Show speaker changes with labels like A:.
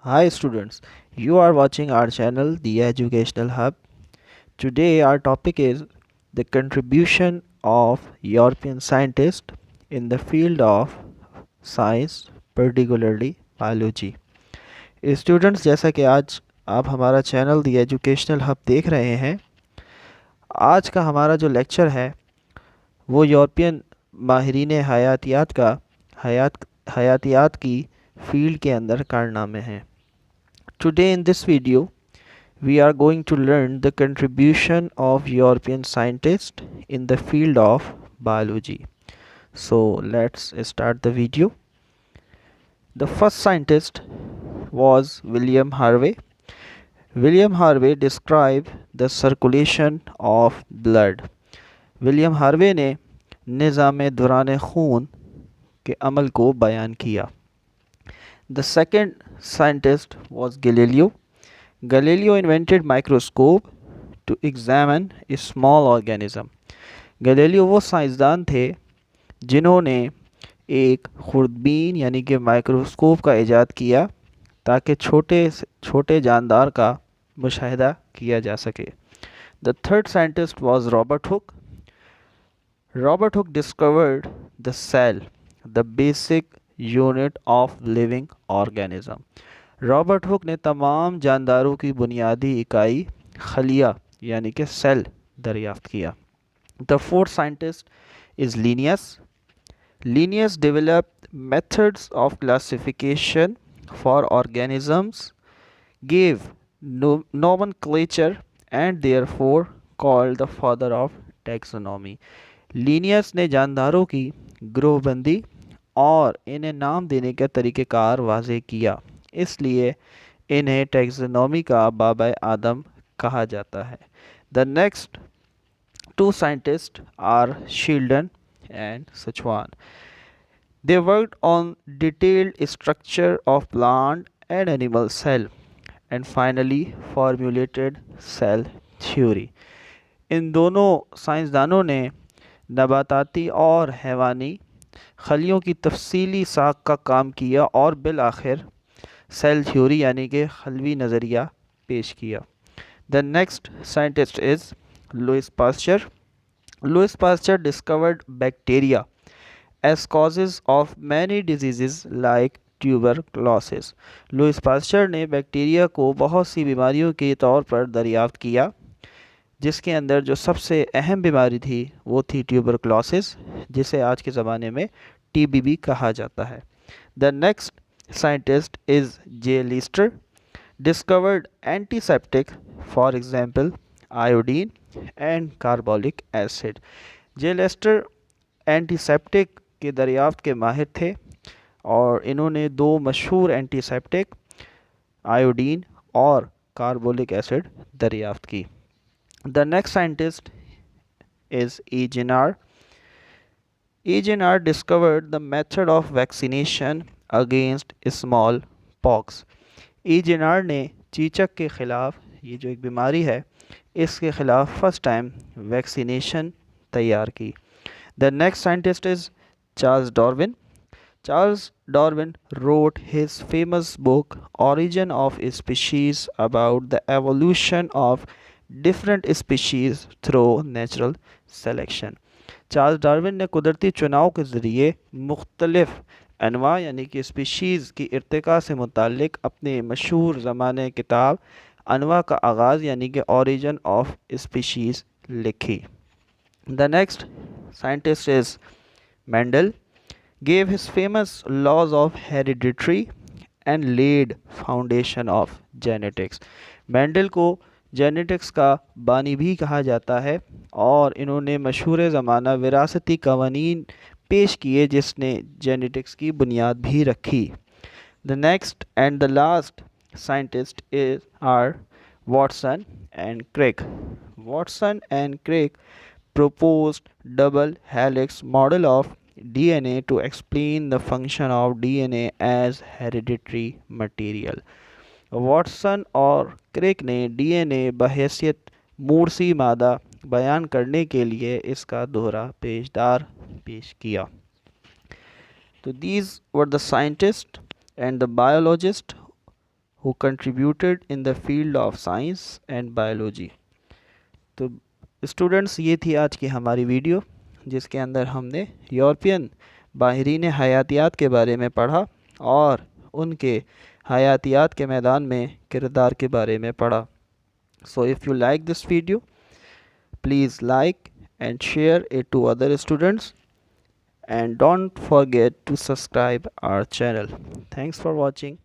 A: Hi students, you are watching our channel The Educational Hub. Today our topic is the contribution of European scientists in the field of science, particularly biology. Students जैसा कि आज आप हमारा channel दी educational hub देख रहे हैं, आज का हमारा जो लेक्चर है वो यूरोपियन माहिरीन हयातियात की फील्ड के अंदर कारनामे हैं. Today in this video we are going to learn the contribution of European scientists in the field of biology. So let's start the video. The first scientist was William Harvey. William Harvey described the circulation of blood. William Harvey ने निज़ाम दुरान खून के अमल को बयान किया. The second scientist was Galileo. Galileo invented microscope to examine a small organism. Galileo वो साइंसदान थे जिन्होंने एक खुर्दबीन यानी कि माइक्रोस्कोप का इजाद किया ताकि छोटे जानदार का मुशाहिदा किया जा सके. The third scientist was Robert Hooke. Robert Hooke discovered the cell, the basic unit of living organism. Robert Hooke ने तमाम जानदारों की बुनियादी इकाई खलिया यानी कि सेल दरियाफ्त किया. The fourth scientist is Linnaeus. Linnaeus developed methods of classification for organisms, gave nomenclature and therefore called the father of taxonomy. Linnaeus ने जानदारों की ग्रोहबंदी और इन्हें नाम देने का तरीक़ेकार वाज़े किया, इसलिए इन्हें टैक्सोनॉमी का बाबा आदम कहा जाता है. The next two scientist are Schleiden and Schwann. They worked on detailed structure of plant and animal cell and finally formulated cell theory. इन दोनों साइंसदानों ने नबाताती और हैवानी खलियों की तफसीली साख का काम किया और बिल आखिर सेल थ्योरी यानी कि खलवी नज़रिया पेश किया. The next scientist is Louis Pasteur. Louis Pasteur discovered bacteria as causes of many diseases like tuberculosis. Louis Pasteur ने बैक्टीरिया को बहुत सी बीमारियों के तौर पर दरियाफ्त किया, जिसके अंदर जो सबसे अहम बीमारी थी वो थी ट्यूबरक्लोसिस, जिसे आज के ज़माने में टीबी भी कहा जाता है. The next scientist is J. Lister. Discovered antiseptic, for example, iodine and carbolic acid. J. Lister antiseptic के दरियाफ्त के माहिर थे और इन्होंने दो मशहूर एंटीसेप्टिक आयोडीन और कार्बोलिक एसिड दरियाफ्त की. The next scientist is E. Jennar. E. Jennar discovered the method of vaccination against smallpox. E Jenner ने चीचक के ख़िलाफ़, ये जो एक बीमारी है, इसके ख़िलाफ़ फर्स्ट टाइम वैक्सीनेशन तैयार की. The next scientist is Charles Darwin. Charles Darwin wrote his famous book Origin of Species about the evolution of different species through natural selection. Charles Darwin ने कुदरती चुनाव के ज़रिए मुख्तलिफ़ अनवा यानी कि स्पीशीज़ की इर्तिका से मुतालिक अपने मशहूर ज़माने किताब अनवा का आगाज़ यानी कि ओरिजिन ऑफ स्पीशीज़ लिखी. The next scientist is Mendel. gave his famous laws of heredity and laid foundation of genetics. Mendel को जेनेटिक्स का बानी भी कहा जाता है और इन्होंने मशहूर ज़माना विरासती कवानीन पेश किए जिसने जेनेटिक्स की बुनियाद भी रखी. The next and the last scientist is are Watson and Crick. Watson and Crick proposed double helix model of DNA to explain the function of DNA as hereditary material. Watson और क्रिक ने DNA बहैसियत मूर्सी मादा बयान करने के लिए इसका दोहरा पेशदार पेश किया. तो these were the scientists and the biologists who contributed in the field of science and biology. तो स्टूडेंट्स, ये थी आज की हमारी वीडियो जिसके अंदर हमने यूरोपियन माहिरीन हयातियात के बारे में पढ़ा और उनके हयातियात के मैदान में किरदार के बारे में पढ़ा. So if you like this video, please like and share it to other students, and don't forget to subscribe our channel. Thanks for watching.